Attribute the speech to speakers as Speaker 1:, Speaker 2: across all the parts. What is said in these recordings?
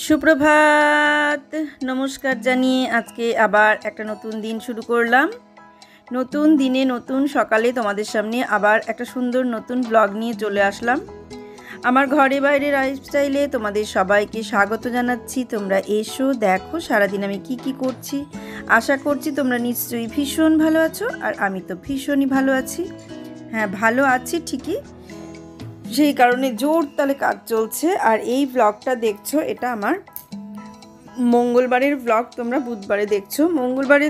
Speaker 1: সুপ্রভাত, নমস্কার জানিয়ে আজকে আবার একটা নতুন দিন শুরু করলাম। নতুন দিনে নতুন সকালে তোমাদের সামনে আবার একটা সুন্দর নতুন ব্লগ নিয়ে চলে আসলাম। আমার ঘরে বাইরে লাইফস্টাইলে তোমাদের সবাইকে স্বাগত জানাচ্ছি। তোমরা এসো, দেখো সারাদিন আমি কি করছি। আশা করছি তোমরা নিশ্চয়ই ভীষণ ভালো আছো, আর আমি তো ভীষণই ভালো আছি। হ্যাঁ, ভালো আছি ঠিকই, সেই কারণে জোর তালে কাজ চলছে। আর এই ব্লগটা দেখছো, এটা আমার মঙ্গলবারের ব্লগ। তোমরা বুধবারে দেখছো। মঙ্গলবারে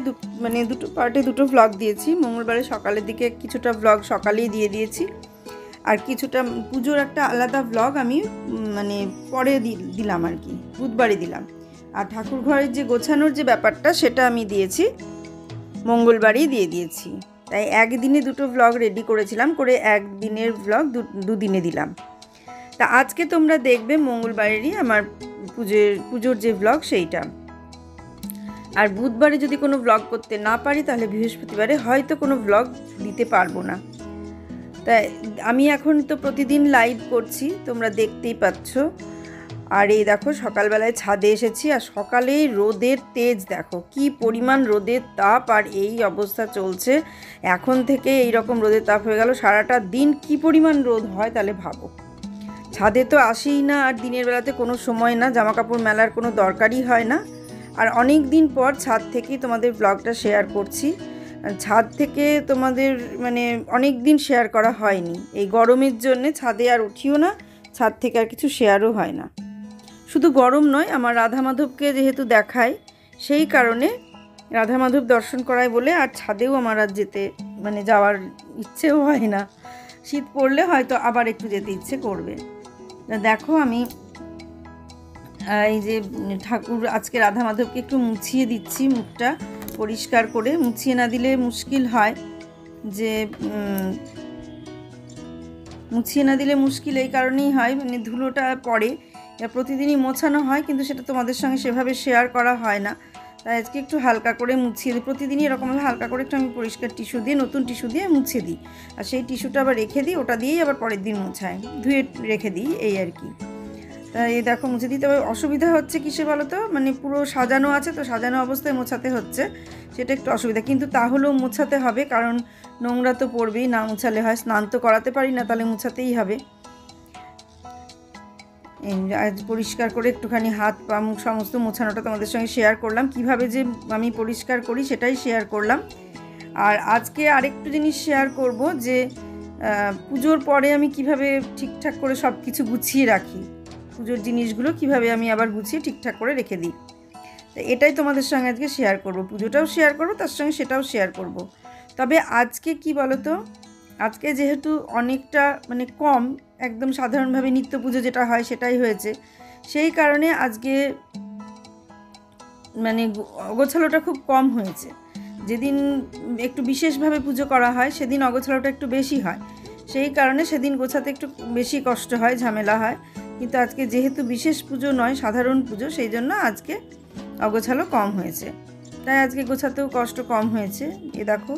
Speaker 1: দুটো পার্টে দুটো ব্লগ দিয়েছি। মঙ্গলবারে সকালের দিকে কিছুটা ব্লগ সকালেই দিয়ে দিয়েছি, আর কিছুটা পুজোর একটা আলাদা ব্লগ আমি পরে দিলাম আর কি, বুধবারে দিলাম। আর ঠাকুর ঘরের যে গোছানোর যে ব্যাপারটা, সেটা আমি দিয়েছি মঙ্গলবারেই দিয়ে দিয়েছি। তাই একদিনে দুটো ব্লগ রেডি করেছিলাম, করে একদিনের ব্লগ দুদিনে দিলাম। তা আজকে তোমরা দেখবে মঙ্গলবারেরই আমার পুজোর যে ব্লগ সেইটা। আর বুধবারে যদি কোনো ব্লগ করতে না পারি, তাহলে বৃহস্পতিবারে হয়তো কোনো ব্লগ দিতে পারবো না। তাই আমি এখন তো প্রতিদিন লাইভ করছি, তোমরা দেখতেই পাচ্ছ। আর এই দেখো সকালবেলায় ছাদে এসেছি, আর সকালেই রোদের তেজ দেখো, কি পরিমাণ রোদের তাপ। আর এই অবস্থা চলছে এখন থেকে, এই রকম রোদের তাপ হয়ে গেল সারাটা দিন। কি পরিমাণ রোদ হয় তাহলে ভাবো। ছাদে তো আসিই না, আর দিনের বেলাতে কোনো সময় না, জামা কাপড় মেলার কোনো দরকারই হয় না। আর অনেক দিন পর ছাদ থেকেই তোমাদের ব্লগটা শেয়ার করছি। ছাদ থেকে তোমাদের অনেক দিন শেয়ার করা হয়নি, এই গরমের জন্যে ছাদে আর উঠিও না, ছাদ থেকে আর কিছু শেয়ারও হয় না। শুধু গরম নয়, আমার রাধা মাধবকে যেহেতু দেখায়, সেই কারণে রাধা মাধব দর্শন করায় বলে আর ছাদেও আমার আর যাওয়ার ইচ্ছেও হয় না। শীত পড়লে হয়তো আবার একটু যেতে ইচ্ছে করবে। দেখো আমি এই যে ঠাকুর আজকে রাধা মাধবকে একটু মুছিয়ে দিচ্ছি, মুখটা পরিষ্কার করে। মুছিয়ে না দিলে মুশকিল হয়, যে মুছিয়ে না দিলে মুশকিল এই কারণেই হয়, ধুলোটা পড়ে। প্রতিদিনই মোছানো হয়, কিন্তু সেটা তোমাদের সঙ্গে সেভাবে শেয়ার করা হয় না। তাই আজকে একটু হালকা করে মুছিয়ে দিই। প্রতিদিনই এরকমভাবে হালকা করে একটু আমি পরিষ্কার টিস্যু দিয়ে, নতুন টিস্যু দিয়ে মুছিয়ে দিই। আর সেই টিস্যুটা আবার রেখে দিই, ওটা দিয়েই আবার পরের দিন মোছাই, ধুয়ে রেখে দিই, এই আর কি। তাই এই দেখো মুছে দিই। তবে অসুবিধা হচ্ছে কিসে বলো তো, পুরো সাজানো আছে তো, সাজানো অবস্থায় মোছাতে হচ্ছে, সেটা একটু অসুবিধা। কিন্তু তাহলেও মোছাতে হবে, কারণ নোংরা তো পড়বেই, না মোছালে হয়। স্নান তো করাতে পারি না, তাহলে মোছাতেই হবে। পরিষ্কার করে একটুখানি হাত পা মুখ সমস্ত মোছানোটা তোমাদের সঙ্গে শেয়ার করলাম। কিভাবে যে আমি পরিষ্কার করি সেটাই শেয়ার করলাম। আর আজকে আরেকটু জিনিস শেয়ার করব, যে পুজোর পরে আমি কিভাবে ঠিকঠাক করে সব কিছু গুছিয়ে রাখি, পুজোর জিনিসগুলো কিভাবে আমি আবার গুছিয়ে ঠিকঠাক করে রেখে দিই। তো এটাই তোমাদের সঙ্গে আজকে শেয়ার করব। পুজোটাও শেয়ার করব, তার সঙ্গে সেটাও শেয়ার করব। তবে আজকে কি বলো তো, আজকে যেহেতু অনেকটা কম, একদম সাধারণভাবে নিত্য পুজো যেটা হয় সেটাই হয়েছে, সেই কারণে আজকে অগোছালোটা খুব কম হয়েছে। যেদিন একটু বিশেষভাবে পুজো করা হয়, সেদিন অগোছালোটা একটু বেশি হয়, সেই কারণে সেদিন গোছাতে একটু বেশি কষ্ট হয়, ঝামেলা হয়। কিন্তু আজকে যেহেতু বিশেষ পুজো নয়, সাধারণ পুজো, সেই জন্য আজকে অগোছালো কম হয়েছে, তাই আজকে গোছাতেও কষ্ট কম হয়েছে। এ দেখো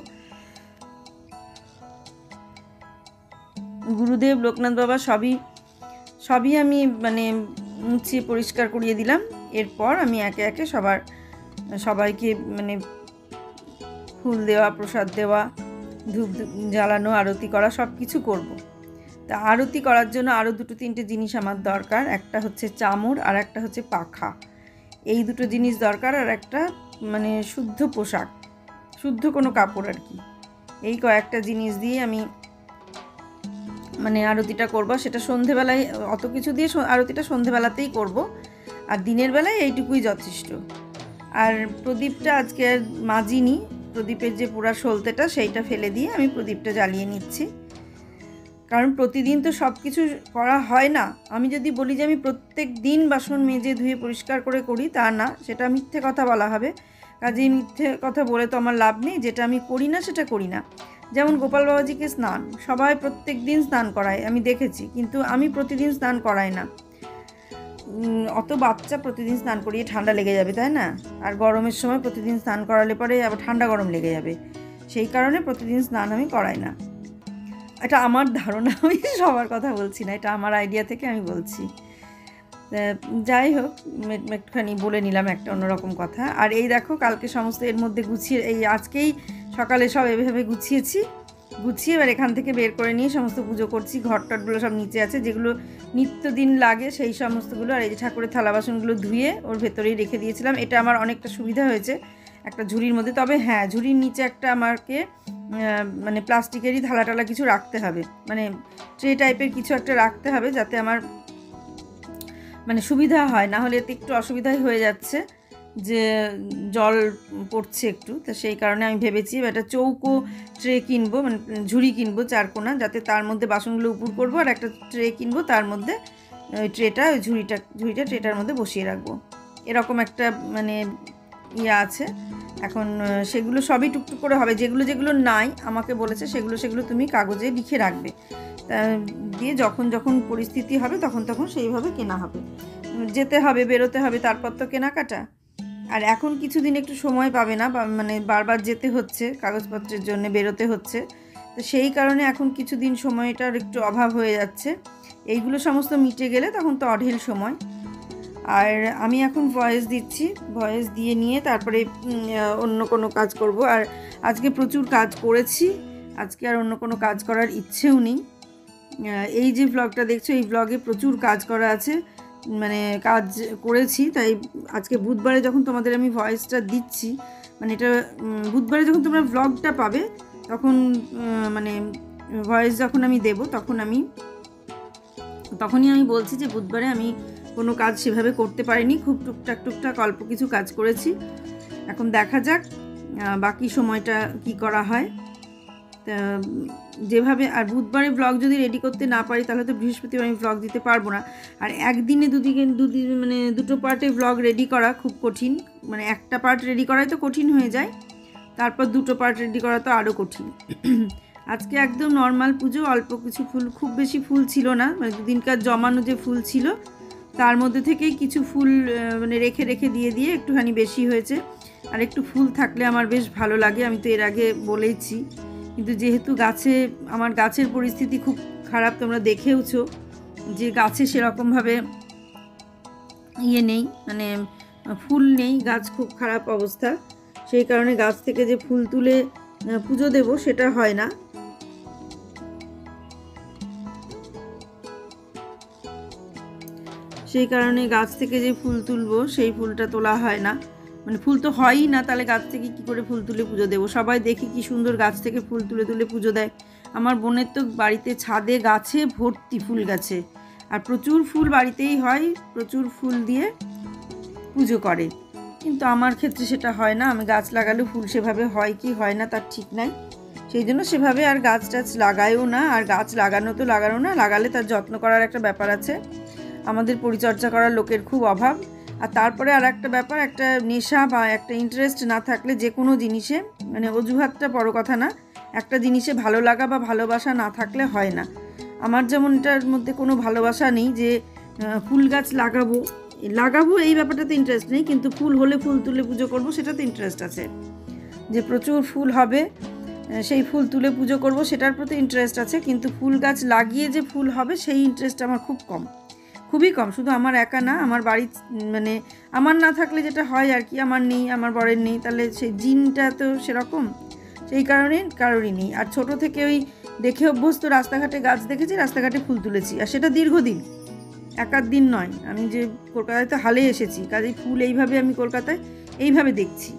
Speaker 1: গুরুদেব, লোকনাথ বাবা সবই আমি মুছিয়ে পরিষ্কার করিয়ে দিলাম। এরপর আমি একে একে সবাইকে ফুল দেওয়া, প্রসাদ দেওয়া, ধূপ জ্বালানো, আরতি করা, সব কিছু করবো। তা আরতি করার জন্য আরও দুটো তিনটে জিনিস আমার দরকার। একটা হচ্ছে চামর, আর একটা হচ্ছে পাখা। এই দুটো জিনিস দরকার। আর একটা শুদ্ধ পোশাক, শুদ্ধ কোনো কাপড় আর কি। এই কয়েকটা জিনিস দিয়ে আমি আরতিটা করব। সেটা সন্ধেবেলায়, অত কিছু দিয়ে আরতিটা সন্ধেবেলাতেই করব, আর দিনের বেলায় এইটুকুই যথেষ্ট। আর প্রদীপটা আজকে আর মাজিনি, প্রদীপের যে পুরা সলতেটা সেইটা ফেলে দিয়ে আমি প্রদীপটা জ্বালিয়ে নিচ্ছি। কারণ প্রতিদিন তো সব কিছু করা হয় না। আমি যদি বলি যে আমি প্রত্যেক দিন বাসন মেজে ধুয়ে পরিষ্কার করে করি, তা না, সেটা মিথ্যে কথা বলা হবে। কাজেই মিথ্যে কথা বলে তো আমার লাভ নেই। যেটা আমি করি না সেটা করি না। যেমন গোপাল বাবাজিকে স্নান সবাই প্রত্যেক দিন স্নান করায়, আমি দেখেছি, কিন্তু আমি প্রতিদিন স্নান করাই না। অত বাচ্চা প্রতিদিন স্নান করিয়ে ঠান্ডা লেগে যাবে, তাই না? আর গরমের সময় প্রতিদিন স্নান করালে পরে আবার ঠান্ডা গরম লেগে যাবে, সেই কারণে প্রতিদিন স্নান আমি করাই না। এটা আমার ধারণা, আমি সবার কথা বলছি না, এটা আমার আইডিয়া থেকে আমি বলছি। যাই হোক, একটুখানি বলে নিলাম একটা অন্যরকম কথা। আর এই দেখো কালকে সমস্ত এর মধ্যে গুছিয়ে, এই আজকেই সকালে সব এভাবে গুছিয়ে এবার এখান থেকে বের করে নিয়ে সমস্ত পুজো করছি। ঘর টটগুলো সব নিচে আছে, যেগুলো নিত্যদিন লাগে সেই সমস্তগুলো। আর এই যে ঠাকুরের থালা বাসনগুলো ধুয়ে ওর ভেতরেই রেখে দিয়েছিলাম। এটা আমার অনেকটা সুবিধা হয়েছে একটা ঝুড়ির মধ্যে। তবে হ্যাঁ, ঝুড়ির নিচে একটা আমাকে মানে প্লাস্টিকেরই থালা টালা কিছু রাখতে হবে, মানে ট্রে টাইপের কিছু একটা রাখতে হবে, যাতে আমার মানে সুবিধা হয়। না হলে এতে একটু অসুবিধাই হয়ে যাচ্ছে, যে জল পড়ছে একটু। তো সেই কারণে আমি ভেবেছি একটা চৌকো ট্রে কিনবো, মানে ঝুড়ি কিনবো চারকোনা, যাতে তার মধ্যে বাসনগুলো উপর করবো। আর একটা ট্রে কিনবো, তার মধ্যে ওই ট্রেটা, ওই ঝুড়িটা ট্রেটার মধ্যে বসিয়ে রাখবো। এরকম একটা মানে ইয়ে আছে। এখন সেগুলো সবই টুকটুক করে হবে। যেগুলো যেগুলো নাই আমাকে বলেছে সেগুলো তুমি কাগজে লিখে রাখবে, দিয়ে যখন পরিস্থিতি হবে তখন সেইভাবে কেনা হবে। যেতে হবে, বেরোতে হবে, তারপর তো কেনাকাটা। আর এখন কিছুদিন একটু সময় পাবে না, মানে বারবার যেতে হচ্ছে কাগজপত্রের জন্য, বেরোতে হচ্ছে। তো সেই কারণে এখন কিছুদিন সময়টার একটু অভাব হয়ে যাচ্ছে। এইগুলো সমস্ত মিটে গেলে তখন তো অঢেল সময়। আর আমি এখন ভয়েস দিচ্ছি, ভয়েস দিয়ে নিয়ে তারপরে অন্য কোনো কাজ করব। আর আজকে প্রচুর কাজ করেছি, আজকে আর অন্য কোনো কাজ করার ইচ্ছেও নেই। এই যে ব্লগটা দেখছো, এই ব্লগে প্রচুর কাজ করা আছে, মানে কাজ করেছি। তাই আজকে বুধবারে যখন তোমাদের আমি ভয়েসটা দিচ্ছি, মানে এটা বুধবারে যখন তোমরা ব্লগটা পাবে, তখন মানে ভয়েস যখন আমি দেব তখনই আমি বলছি যে বুধবারে আমি কোনো কাজ সেভাবে করতে পারিনি, খুব টুকটাক অল্প কিছু কাজ করেছি। এখন দেখা যাক বাকি সময়টা কি করা হয়। যেভাবে, আর বুধবারে ব্লগ যদি রেডি করতে না পারি তাহলে তো বৃহস্পতিবার আমি ব্লগ দিতে পারবো না। আর একদিনে দুদিন মানে দুটো পার্টে ব্লগ রেডি করা খুব কঠিন, মানে একটা পার্ট রেডি করাই তো কঠিন হয়ে যায়, তারপর দুটো পার্ট রেডি করা তো আরও কঠিন। আজকে একদম নর্মাল পুজো, অল্প কিছু ফুল, খুব বেশি ফুল ছিল না, মানে দুদিনকার জমানো যে ফুল ছিল তার মধ্যে থেকেই কিছু ফুল মানে রেখে দিয়ে একটুখানি বেশি হয়েছে। আর একটু ফুল থাকলে আমার বেশ ভালো লাগে, আমি তো এর আগে বলেইছি। কিন্তু যেহেতু আমার গাছের পরিস্থিতি খুব খারাপ, তোমরা দেখেওছো যে গাছে সেরকমভাবে ইয়ে নেই, মানে ফুল নেই, গাছ খুব খারাপ অবস্থা। সেই কারণে গাছ থেকে যে ফুল তুলে পুজো দেব সেটা হয় না। সেই কারণে গাছ থেকে যে ফুল তুলবো সেই ফুলটা তোলা হয় না, মানে ফুল তো হয়ই না, তাহলে গাছ থেকে কি করে ফুল তুলে পুজো দেবো। সবাই দেখি কি সুন্দর গাছ থেকে ফুল তুলে পুজো দেয়। আমার বোনের তো বাড়িতে ছাদে গাছে ভর্তি ফুল গাছে, আর প্রচুর ফুল বাড়িতেই হয়, প্রচুর ফুল দিয়ে পুজো করে। কিন্তু আমার ক্ষেত্রে সেটা হয় না, আমি গাছ লাগালেও ফুল সেভাবে হয় কি হয় না তার ঠিক নাই। সেই জন্য সেভাবে আর গাছ টাছ লাগায়ও না। আর গাছ লাগানো না, লাগালে তার যত্ন করার একটা ব্যাপার আছে, আমাদের পরিচর্যা করার লোকের খুব অভাব। আর তারপরে আর একটা ব্যাপার, একটা নেশা বা একটা ইন্টারেস্ট না থাকলে যে কোনো জিনিসে, মানে অজুহাতটা বড় কথা না, একটা জিনিসে ভালো লাগা বা ভালোবাসা না থাকলে হয় না। আমার যেমন এটার মধ্যে কোনো ভালোবাসা নেই যে ফুল গাছ লাগাবো এই ব্যাপারটাতে ইন্টারেস্ট নেই, কিন্তু ফুল হলে ফুল তুলে পুজো করব সেটাতে ইন্টারেস্ট আছে। যে প্রচুর ফুল হবে সেই ফুল তুলে পুজো করব সেটার প্রতি ইন্টারেস্ট আছে, কিন্তু ফুল গাছ লাগিয়ে যে ফুল হবে সেই ইন্টারেস্ট আমার খুবই কম। শুধু আমার একা না, আমার বাড়ি, মানে আমার না থাকলে যেটা হয় আর কি, আমার নেই, আমার বরের নেই, তাহলে সেই জিনটা তো সেরকম, সেই কারণে কারোরই নেই। আর ছোট থেকে ওই দেখে অভ্যস্ত, রাস্তাঘাটে গাছ দেখেছি, রাস্তাঘাটে ফুল তুলেছি, আর সেটা দীর্ঘদিন, একাধ দিন নয়। আমি যে কলকাতায় তো হালে এসেছি, কাজেই ফুল এইভাবে আমি কলকাতায় এইভাবে দেখছি।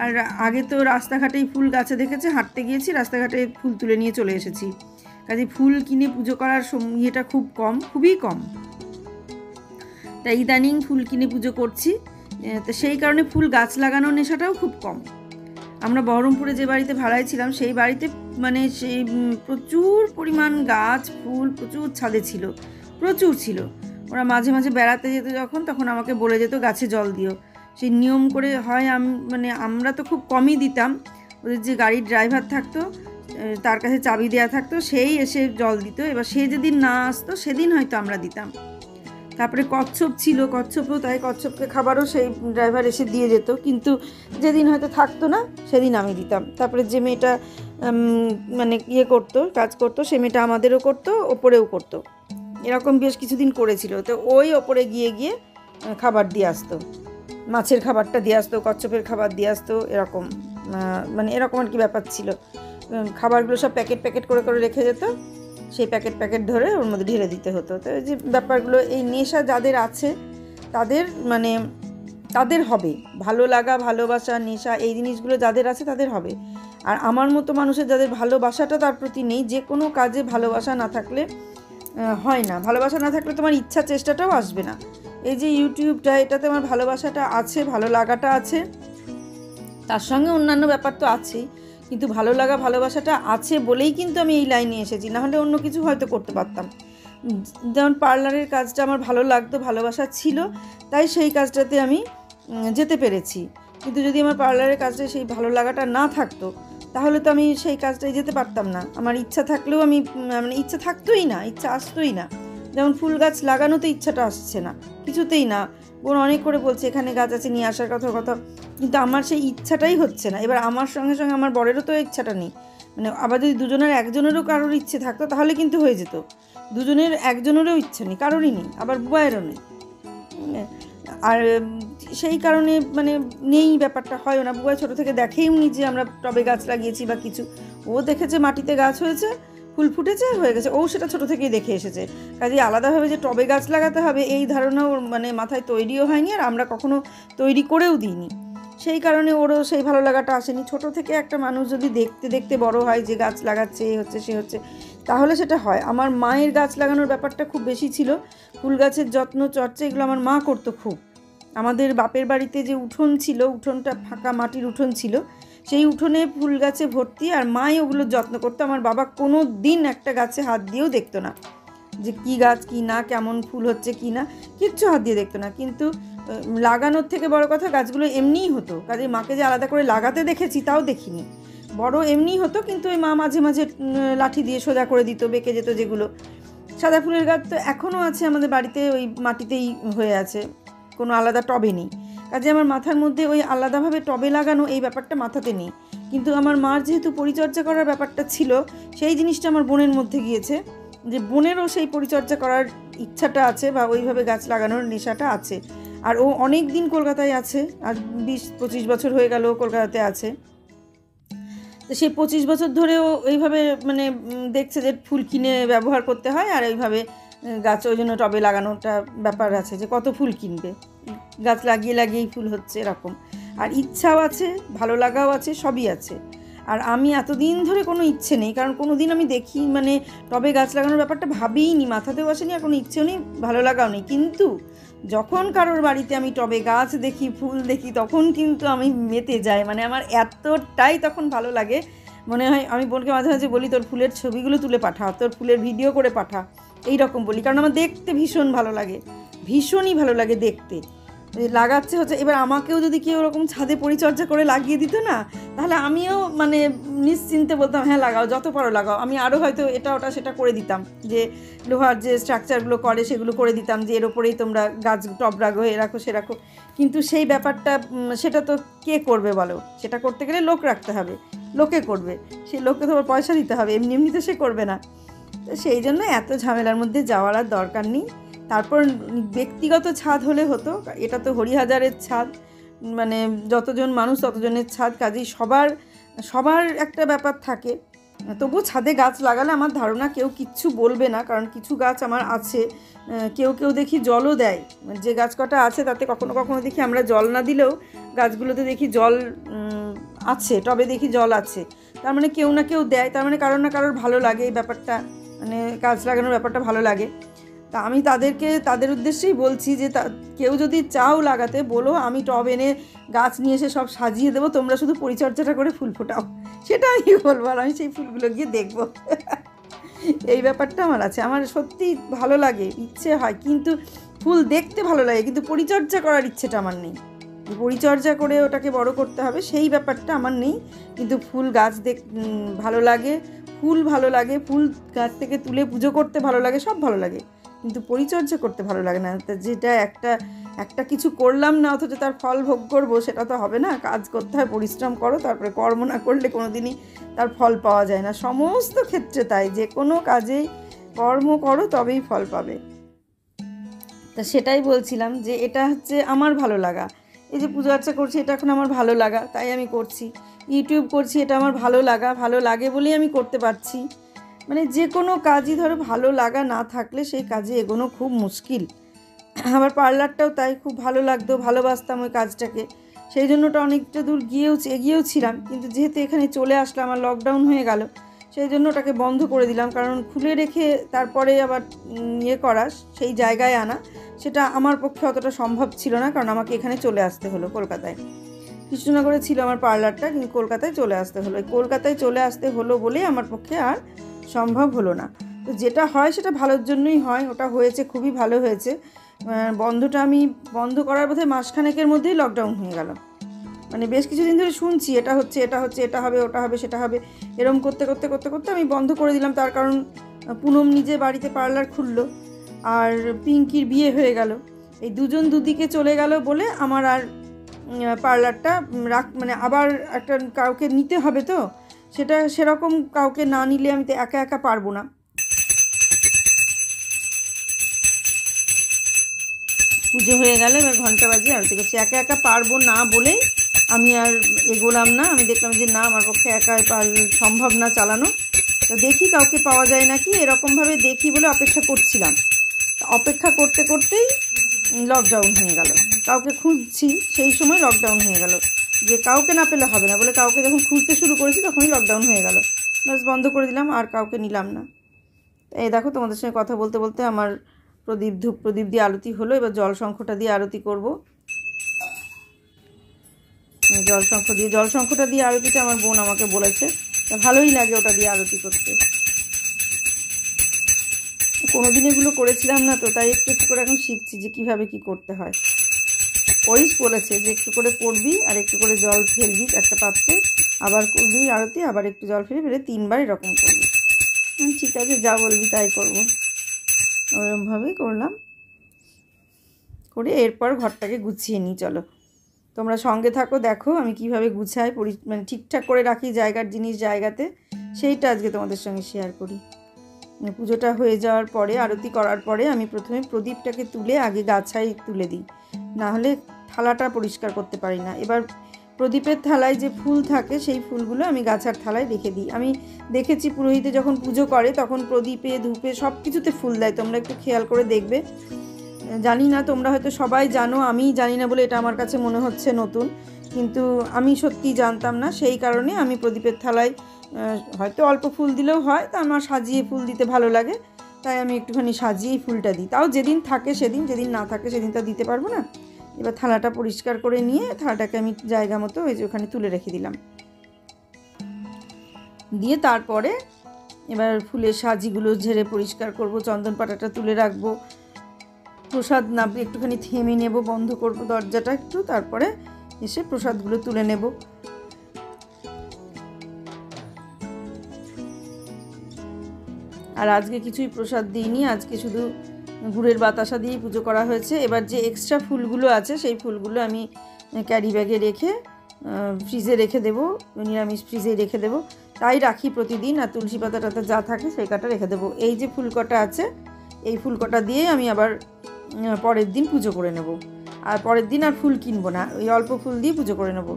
Speaker 1: আর আগে তো রাস্তাঘাটেই ফুল গাছে দেখেছে, হাঁটতে গিয়েছি, রাস্তাঘাটে ফুল তুলে নিয়ে চলে এসেছি। কাজেই ফুল কিনে পুজো করার ইয়েটা খুবই কম। তাই ইদানিং ফুল কিনে পুজো করছি, তো সেই কারণে ফুল গাছ লাগানোর নেশাটাও খুব কম। আমরা বহরমপুরে যে বাড়িতে ভাড়ায় ছিলাম সেই বাড়িতে মানে সেই প্রচুর পরিমাণ গাছ ফুল প্রচুর ছাদে প্রচুর ছিল। ওরা মাঝে মাঝে বেড়াতে যেত যখন, তখন আমাকে বলে যেত গাছে জল দিও। সেই নিয়ম করে হয়, মানে আমরা তো খুব কমই দিতাম, ওদের যে গাড়ির ড্রাইভার থাকতো তার কাছে চাবি দেওয়া থাকতো, সেই এসে জল দিত। এবার সে যেদিন না আসতো সেদিন হয়তো আমরা দিতাম। তারপরে কচ্ছপ ছিল, কচ্ছপও তাই, কচ্ছপকে খাবারও সেই ড্রাইভার এসে দিয়ে যেত, কিন্তু যেদিন হয়তো থাকতো না সেদিন আমি দিতাম। তারপরে যে মেয়েটা মানে কাজ করতো, সে মেয়েটা আমাদেরও করতো, ওপরেও করতো। এরকম বেশ কিছুদিন করেছিল। তো ওই ওপরে গিয়ে গিয়ে খাবার দিয়ে আসতো, মাছের খাবারটা দিয়ে আসতো, কচ্ছপের খাবার দিয়ে আসতো, এরকম মানে এরকম আর কি ব্যাপার ছিল। খাবারগুলো সব প্যাকেট প্যাকেট করে করে রেখে যেত, সেই প্যাকেট প্যাকেট ধরে ওর মধ্যে ঢেলে দিতে হতো। তো এই যে ব্যাপারগুলো, এই নেশা যাদের আছে তাদের মানে তাদের হবে, ভালো লাগা, ভালোবাসা, নেশা, এই জিনিসগুলো যাদের আছে তাদের হবে। আর আমার মতো মানুষের যাদের ভালোবাসাটা তার প্রতি নেই, যে কোনো কাজে ভালোবাসা না থাকলে হয় না। ভালোবাসা না থাকলে তোমার ইচ্ছা চেষ্টাটাও আসবে না। এই যে ইউটিউবটা, এটাতে আমার ভালোবাসাটা আছে, ভালো লাগাটা আছে, তার সঙ্গে অন্যান্য ব্যাপার তো আছেই, কিন্তু ভালো লাগা ভালোবাসাটা আছে বলেই কিন্তু আমি এই লাইনে এসেছি, নাহলে অন্য কিছু হয়তো করতে পারতাম। যেমন পার্লারের কাজটা আমার ভালো লাগতো, ভালোবাসা ছিল, তাই সেই কাজটাতে আমি যেতে পেরেছি। কিন্তু যদি আমার পার্লারের কাজটা সেই ভালো লাগাটা না থাকতো, তাহলে তো আমি সেই কাজটায় যেতে পারতাম না। আমার ইচ্ছা থাকলেও আমি মানে ইচ্ছা থাকতোই না, ইচ্ছা আসতোই না। যেমন ফুল গাছ লাগানোতে ইচ্ছাটা আসছে না, কিছুতেই না। বোন অনেক করে বলছে এখানে গাছ আছে নিয়ে আসার কথা, কিন্তু আমার সেই ইচ্ছাটাই হচ্ছে না। এবার আমার সঙ্গে সঙ্গে আমার বরেরও তো ইচ্ছাটা নেই, মানে আবার যদি দুজনের একজনেরও কারোর ইচ্ছে থাকতো তাহলে কিন্তু হয়ে যেত। দুজনের একজনেরও ইচ্ছা নেই, কারোরই নেই, আবার বুবাইয়েরও নেই। আর সেই কারণে মানে নেই, ব্যাপারটা হয় না। বুবাই ছোটো থেকে দেখেই নি যে আমরা টবে গাছ লাগিয়েছি বা কিছু। ও দেখেছে মাটিতে গাছ হয়েছে, ফুল ফুটেছে, হয়ে গেছে, ও সেটা ছোটো থেকেই দেখে এসেছে। কাজে আলাদাভাবে যে টবে গাছ লাগাতে হবে এই ধারণা ওর মানে মাথায় তৈরিও হয়নি, আর আমরা কখনো তৈরি করেও দিইনি। সেই কারণে ওরও সেই ভালো লাগাটা আসেনি। ছোটো থেকে একটা মানুষ যদি দেখতে দেখতে বড় হয় যে গাছ লাগাচ্ছে, এ হচ্ছে সে হচ্ছে, তাহলে সেটা হয়। আমার মায়ের গাছ লাগানোর ব্যাপারটা খুব বেশি ছিল, ফুল গাছের যত্ন চর্চা এগুলো আমার মা করতো খুব। আমাদের বাপের বাড়িতে যে উঠোন ছিল, উঠোনটা ফাঁকা মাটির উঠোন ছিল, সেই উঠোনে ফুল গাছে ভর্তি, আর মাই ওগুলোর যত্ন করতো। আমার বাবা কোনো দিন একটা গাছে হাত দিয়েও দেখতো না, যে কী গাছ কী না, কেমন ফুল হচ্ছে কি না, কিচ্ছু হাত দিয়ে দেখতো না। কিন্তু লাগানোর থেকে বড় কথা গাছগুলো এমনিই হতো, কাজে মাকে যে আলাদা করে লাগাতে দেখেছি তাও দেখিনি। বড় এমনিই হতো, কিন্তু ওই মা মাঝে মাঝে লাঠি দিয়ে সোজা করে দিত, বেঁকে যেত যেগুলো। সাদা ফুলের গাছ তো এখনও আছে আমাদের বাড়িতে, ওই মাটিতেই হয়ে আছে, কোনো আলাদা টবে নেই। কাজে আমার মাথার মধ্যে ওই আলাদাভাবে টবে লাগানো এই ব্যাপারটা মাথাতে নেই। কিন্তু আমার মার যেহেতু পরিচর্যা করার ব্যাপারটা ছিল, সেই জিনিসটা আমার বোনের মধ্যে গিয়েছে, যে বোনেরও সেই পরিচর্যা করার ইচ্ছাটা আছে বা ওইভাবে গাছ লাগানোর নেশাটা আছে। আর ও অনেক দিন কলকাতায় আছে, আর 20-25 বছর হয়ে গেল কলকাতাতে আছে। তো সেই 25 বছর ধরেও ওইভাবে মানে দেখছে যে ফুল কিনে ব্যবহার করতে হয়, আর ওইভাবে গাছ ওই জন্য টবে লাগানোটা ব্যাপার আছে, যে কত ফুল কিনবে, গাছ লাগিয়ে লাগিয়েই ফুল হচ্ছে এরকম। আর ইচ্ছাও আছে, ভালো লাগাও আছে, সবই আছে। আর আমি এতদিন ধরে কোনো ইচ্ছে নেই, কারণ কোনো দিন আমি দেখি মানে টবে গাছ লাগানোর ব্যাপারটা ভাবিই নি, মাথাতেও আসেনি, আর কোনো ইচ্ছেও নেই, ভালো লাগাও নেই। কিন্তু যখন কারোর বাড়িতে আমি টবে গাছ দেখি, ফুল দেখি, তখন কিন্তু আমি মেতে যাই, মানে আমার এতটাই তখন ভালো লাগে। মনে হয় আমি বোনকে মাঝে মাঝে বলি তোর ফুলের ছবিগুলো তুলে পাঠা, তোর ফুলের ভিডিও করে পাঠা, এই রকম বলি, কারণ আমার দেখতে ভীষণ ভালো লাগে, ভীষণই ভালো লাগে দেখতে। লাগাচ্ছে হচ্ছে, এবার আমাকেও যদি কেউ ওরকম ছাদে পরিচর্যা করে লাগিয়ে দিত না, তাহলে আমিও মানে নিশ্চিন্তে বলতাম হ্যাঁ লাগাও, যত পারো লাগাও। আমি আরও হয়তো এটা ওটা সেটা করে দিতাম, যে লোহার যে স্ট্রাকচারগুলো করে সেগুলো করে দিতাম, যে এর ওপরেই তোমরা গাছ টব রাখো, এ রাখো সে রাখো। কিন্তু সেই ব্যাপারটা সেটা তো কে করবে বলো, সেটা করতে গেলে লোক রাখতে হবে, লোকে করবে, সেই লোককে তো আবার পয়সা দিতে হবে, এমনি এমনি তো সে করবে না। তো সেই জন্য এত ঝামেলার মধ্যে যাওয়ার আর দরকার নেই। তারপর ব্যক্তিগত ছাদ হলে হতো, এটা তো হরিহাজারের ছাদ, মানে যতজন মানুষ ততজনের ছাদ, কাজেই সবার একটা ব্যাপার থাকে। তবু ছাদে গাছ লাগালে আমার ধারণা কেউ কিচ্ছু বলবে না, কারণ কিছু গাছ আমার আছে, কেউ কেউ দেখি জলও দেয়, যে গাছ কটা আছে তাতে কখনো কখনো দেখি আমরা জল না দিলেও গাছগুলোতে দেখি জল আছে, টবে দেখি জল আছে, তার মানে কেউ না কেউ দেয়, তার মানে কারোর না কারোর ভালো লাগে এই ব্যাপারটা, মানে গাছ লাগানোর ব্যাপারটা ভালো লাগে। তা আমি তাদের উদ্দেশ্যেই বলছি যে কেউ যদি চাও লাগাতে বলো, আমি টব এনে গাছ নিয়ে এসে সব সাজিয়ে দেবো, তোমরা শুধু পরিচর্যাটা করে ফুল ফোটাও, সেটা আমি বলবো, আর আমি সেই ফুলগুলো গিয়ে দেখবো। এই ব্যাপারটা আমার আছে, আমার সত্যি ভালো লাগে, ইচ্ছে হয়, কিন্তু ফুল দেখতে ভালো লাগে, কিন্তু পরিচর্যা করার ইচ্ছেটা আমার নেই। পরিচর্যা করে ওটাকে বড় করতে হবে সেই ব্যাপারটা আমার নেই। কিন্তু ফুল গাছ ভালো লাগে, ফুল ভালো লাগে, ফুল গাছ থেকে তুলে পুজো করতে ভালো লাগে, সব ভালো লাগে, কিন্তু পরিচর্যা করতে ভালো লাগে না। যেটা একটা কিছু করলাম না, অথচ তার ফল ভোগ করবো, সেটা তো হবে না। কাজ করতে হয়, পরিশ্রম করো, তারপরে কর্ম না করলে কোনো দিনই তার ফল পাওয়া যায় না। সমস্ত ক্ষেত্রে তাই, যে কোনো কাজেই কর্ম করো তবেই ফল পাবে। তা সেটাই বলছিলাম যে এটা হচ্ছে আমার ভালো লাগা। এই যে পুজো আর্চা করছি এটা এখন আমার ভালো লাগা, তাই আমি করছি। ইউটিউব করছি এটা আমার ভালো লাগা, ভালো লাগে বলেই আমি করতে পারছি। মানে যে কোনো কাজই ধরো ভালো লাগা না থাকলে সেই কাজে এগোনো খুব মুশকিল। আবার পার্লারটাও তাই, খুব ভালো লাগতো, ভালোবাসতাম ওই কাজটাকে, সেই জন্যটা অনেকটা দূর এগিয়েও ছিলাম। কিন্তু যেহেতু এখানে চলে আসলাম আর লকডাউন হয়ে গেল, সেই জন্য ওটাকে বন্ধ করে দিলাম। কারণ খুলে রেখে তারপরে আবার করা, সেই জায়গায় আনা, সেটা আমার পক্ষে অতটা সম্ভব ছিল না। কারণ আমাকে এখানে চলে আসতে হলো কলকাতায়। কৃষ্ণনগরে ছিল আমার পার্লারটা, কিন্তু কলকাতায় চলে আসতে হলো। কলকাতায় চলে আসতে হলো বলেই আমার পক্ষে আর সম্ভব হলো না। তো যেটা হয় সেটা ভালোর জন্যই হয়, ওটা হয়েছে খুবই ভালো হয়েছে। বন্ধটা আমি বন্ধ করার বোধহয় মাসখানেকের মধ্যেই লকডাউন হয়ে গেল। মানে বেশ কিছুদিন ধরে শুনছি এটা হচ্ছে, এটা হবে, ওটা হবে, সেটা হবে, এরম করতে করতে করতে করতে আমি বন্ধ করে দিলাম। তার কারণ পুনম নিজে বাড়িতে পার্লার খুললো, আর পিঙ্কির বিয়ে হয়ে গেল। এই দুজন দুদিকে চলে গেল বলে আমার আর পার্লারটা মানে আবার একটা কাউকে নিতে হবে, তো সেটা সেরকম কাউকে না নিলে আমি তো একা একা পারবো না। পুজো হয়ে গেল, এবার ঘন্টা বাজিয়ে আরতি করছি। একা একা পারবো না বলেই আমি আর এগোলাম না। আমি দেখলাম যে না, আমার পক্ষে একা সম্ভব না চালানো। তো দেখি কাউকে পাওয়া যায় নাকি, এরকমভাবে দেখি বলে অপেক্ষা করছিলাম। অপেক্ষা করতে করতেই লকডাউন হয়ে গেল। কাউকে খুঁজছি, সেই সময় লকডাউন হয়ে গেল। যে কাউকে না পেলে হবে না বলে কাউকে যখন খুঁজতে শুরু করেছি তখনই লকডাউন হয়ে গেল। বাস বন্ধ করে দিলাম, আর কাউকে নিলাম না। এই দেখো, তোমাদের সঙ্গে কথা বলতে বলতে আমার ধূপ প্রদীপ দিয়ে আরতি হলো। এবার জল শঙ্খটা দিয়ে আরতি করব। জল শঙ্খটা দিয়ে আরতিটা আমার বোন আমাকে বলেছে, ভালোই লাগে ওটা দিয়ে আরতি করতে। কোনোদিন এগুলো করেছিলাম না তো, তাই একটু একটু করে এখন শিখছি যে কীভাবে কী করতে হয়। ওই বলেছে যে একটু করে করবি আর একটু করে জল ফেলবি একটা পাত্রে, আবার করবি আরতি, আবার একটু জল ফেলে 3বার এরকম করবি। ঠিক আছে, যা বলবি তাই করবো। ওরকমভাবেই করলাম, করে এরপর ঘরটাকে গুছিয়ে নিই। চলো তোমরা সঙ্গে থাকো, দেখো আমি কিভাবে গুছাই, মানে ঠিকঠাক করে রাখি জায়গার জিনিস জায়গাতে, সেইটা আজকে তোমাদের সঙ্গে শেয়ার করি। পুজোটা হয়ে যাওয়ার পরে, আরতি করার পরে আমি প্রথমে প্রদীপটাকে তুলে আগে গাছায় তুলে দিই, না হলে থালাটা পরিষ্কার করতে পারি না। এবার প্রদীপের থালায় যে ফুল থাকে সেই ফুলগুলো আমি গাছার থালায় রেখে দিই। আমি দেখেছি পুরোহিতে যখন পুজো করে তখন প্রদীপে ধূপে সব কিছুতে ফুল দেয়, তোমরা একটু খেয়াল করে দেখবে। জানি না, তোমরা হয়তো সবাই জানো, আমি জানি না বলে এটা আমার কাছে মনে হচ্ছে নতুন, কিন্তু আমি সত্যি জানতাম না। সেই কারণে আমি প্রদীপের থালায় হয়তো অল্প ফুল দিলেও হয়, তা আমার সাজিয়ে ফুল দিতে ভালো লাগে, তাই আমি একটুখানি সাজিয়েই ফুলটা দিই। তাও যেদিন থাকে সেদিন, যেদিন না থাকে সেদিন তো দিতে পারবো না। এবার থালাটা পরিষ্কার করে নিয়ে থালাটাকে আমি জায়গা মতো ওই যে ওখানে তুলে রেখে দিলাম। দিয়ে তারপরে এবার ফুলের সাজিগুলো ঝেড়ে পরিষ্কার করব, চন্দন পাতাটা তুলে রাখবো, প্রসাদ নাবি একটুখানি থেমে নেব, বন্ধ করব দরজাটা একটু, তারপরে এসে প্রসাদগুলো তুলে নেব। আর আজকে কিছুই প্রসাদ দিইনি, আজকে শুধু গুড়ের বাতাসা দিয়েই পুজো করা হয়েছে। এবার যে এক্সট্রা ফুলগুলো আছে সেই ফুলগুলো আমি ক্যারি ব্যাগে রেখে ফ্রিজে রেখে দেবো, নিরামিষ ফ্রিজে রেখে দেবো, তাই রাখি প্রতিদিন। আর তুলসী পাতা টাতা যা থাকে সেই কটা রেখে দেবো। এই যে ফুলকটা আছে, এই ফুলকটা দিয়ে আমি আবার পরের দিন পুজো করে নেব। আর পরের দিন আর ফুল কিনবো না, ওই অল্প ফুল দিয়ে পুজো করে নেব।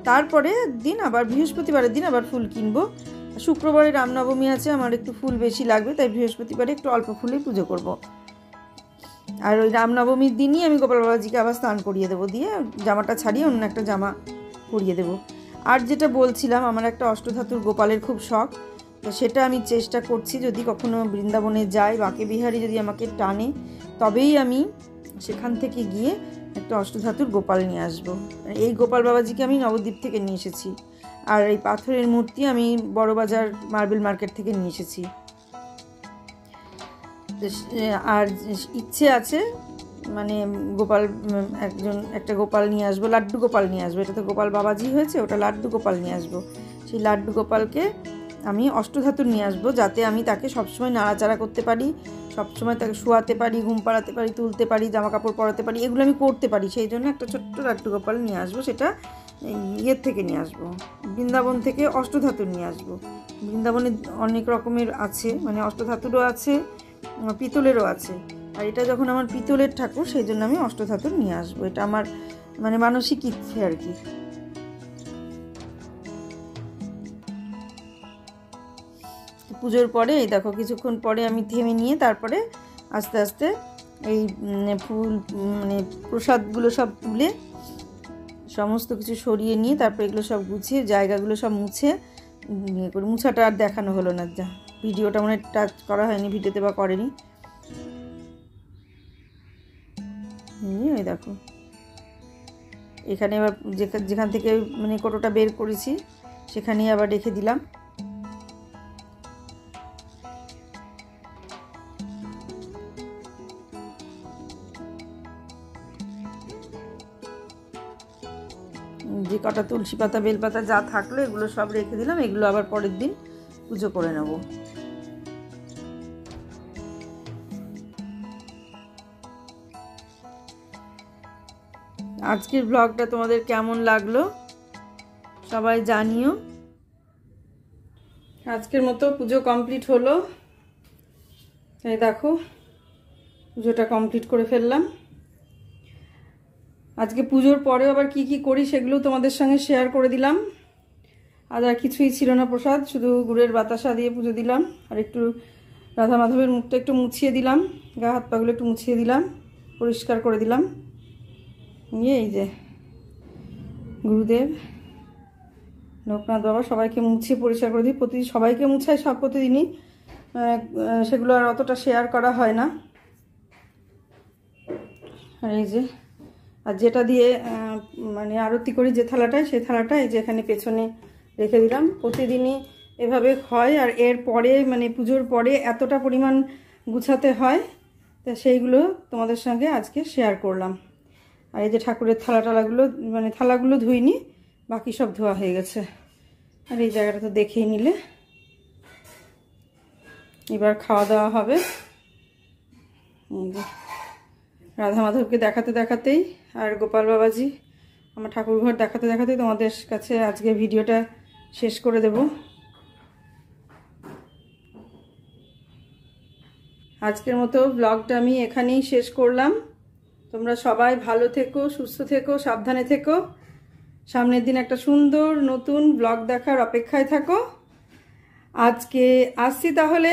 Speaker 1: তারপরে দিন আবার বৃহস্পতিবারের দিন আবার ফুল কিনবো। শুক্রবারে রামনবমী আছে, আমার একটু ফুল বেশি লাগবে, তাই বৃহস্পতিবারে একটু অল্প ফুলেই পুজো করব। আর ওই রামনবমীর দিনই আমি গোপাল বাবাজিকে আবার স্নান করিয়ে দেবো, দিয়ে জামাটা ছাড়িয়ে অন্য একটা জামা পরিয়ে দেবো। আর যেটা বলছিলাম, আমার একটা অষ্টধাতুর গোপালের খুব শখ, তো সেটা আমি চেষ্টা করছি, যদি কখনো বৃন্দাবনে যাই, বাঁকে বিহারি যদি আমাকে টানে, তবেই আমি সেখান থেকে গিয়ে একটা অষ্টধাতুর গোপাল নিয়ে আসবো। এই গোপাল বাবাজিকে আমি নবদ্বীপ থেকে নিয়ে এসেছি, আর এই পাথরের মূর্তি আমি বড়বাজার মার্বেল মার্কেট থেকে নিয়ে এসেছি। আর ইচ্ছে আছে মানে গোপাল একটা গোপাল নিয়ে আসবো, লাড্ডু গোপাল নিয়ে আসবো। এটা তো গোপাল বাবাজি হয়েছে, ওটা লাড্ডু গোপাল নিয়ে আসবো। সেই লাড্ডু গোপালকে আমি অষ্টধাতুর নিয়ে আসবো, যাতে আমি তাকে সবসময় নাড়াচাড়া করতে পারি, সবসময় তাকে শোয়াতে পারি, ঘুম পাড়াতে পারি, তুলতে পারি, জামা কাপড় পরাতে পারি, এগুলো আমি করতে পারি। সেই জন্য একটা ছোট্ট লাড্ডু গোপাল নিয়ে আসবো। সেটা ইয়ের থেকে নিয়ে আসবো, বৃন্দাবন থেকে অষ্টধাতুর নিয়ে আসবো। বৃন্দাবনে অনেক রকমের আছে, মানে অষ্টধাতুরও আছে, পিতলেরও আছে। আর এটা যখন আমার পিতলের ঠাকুর, সেই জন্য আমি অষ্টধাতুর নিয়ে আসবো। এটা আমার মানে মানসিক ইচ্ছে আর কি। পুজোর পরে এই দেখো কিছুক্ষণ পরে আমি থেমে নিয়ে তারপরে আস্তে আস্তে এই ফুল মানে প্রসাদগুলো সব তুলে সমস্ত কিছু সরিয়ে নিয়ে তারপরে এগুলো সব গুছিয়ে জায়গাগুলো সব মুছে ইয়ে করে, মুছাটা আর দেখানো হলো না, যা ভিডিওটা মনে টাচ করা হয়নি, ভিডিওতে বা করেনি। এই দেখো এখানে এবার যেখান থেকে মানে কোটোটা বের করেছি সেখানেই আবার রেখে দিলাম। যে কটা তুলসী পাতা বেলপাতা যা থাকলো এগুলো সব রেখে দিলাম। এগুলো আবার পরের দিন পুজো করে নেব। আজকের ব্লগটা তোমাদের কেমন লাগলো সবাই জানিও। আজকের মতো পুজো কমপ্লিট হলো। এই দেখো পুজোটা কমপ্লিট করে ফেললাম। আজকে পুজোর পরেও আবার কি কি করি সেগুলো তোমাদের সঙ্গে শেয়ার করে দিলাম। আজ আর কিছুই ছিল না প্রসাদ, শুধু গুড়ের বাতাসা দিয়ে পুজো দিলাম। আর একটু রাধা মাধবের মুখটা একটু মুছিয়ে দিলাম, গা হাত পাগুলো একটু মুছিয়ে দিলাম, পরিষ্কার করে দিলাম। এই যে গুরুদেব লোকনাথ বাবা সবাইকে মুছিয়ে পরিষ্কার করে দিই। প্রতিদিন সবাইকে মুছাই সব প্রতিদিনই, সেগুলো আর অতটা শেয়ার করা হয় না। আর এই যে আর যেটা দিয়ে মানে আরতি করি যে থালাটায়, সেই থালাটা এই যে এখানে পেছনে রেখে দিলাম। প্রতিদিনই এভাবে হয়। আর এর পরে মানে পুজোর পরে এতটা পরিমাণ গুছাতে হয়, তা সেইগুলো তোমাদের সঙ্গে আজকে শেয়ার করলাম। আর এই যে ঠাকুরের থালাগুলো ধুইনি, বাকি সব ধোয়া হয়ে গেছে। আর এই জায়গাটা তো দেখেই নিলে। এবার খাওয়া দাওয়া হবে। রাধা মাধবকে দেখাতে দেখাতেই আর গোপাল বাবাজি আমার ঠাকুরঘর দেখাতে দেখাতেই তোমাদের কাছে আজকে ভিডিওটা শেষ করে দেব। আজকের মতো ব্লগটা আমি এখানেই শেষ করলাম। তোমরা সবাই ভালো থেকো, সুস্থ থেকো, সাবধানে থেকো। সামনের দিন একটা সুন্দর নতুন ব্লগ দেখার অপেক্ষায় থাকো। আজকে আসছি তাহলে।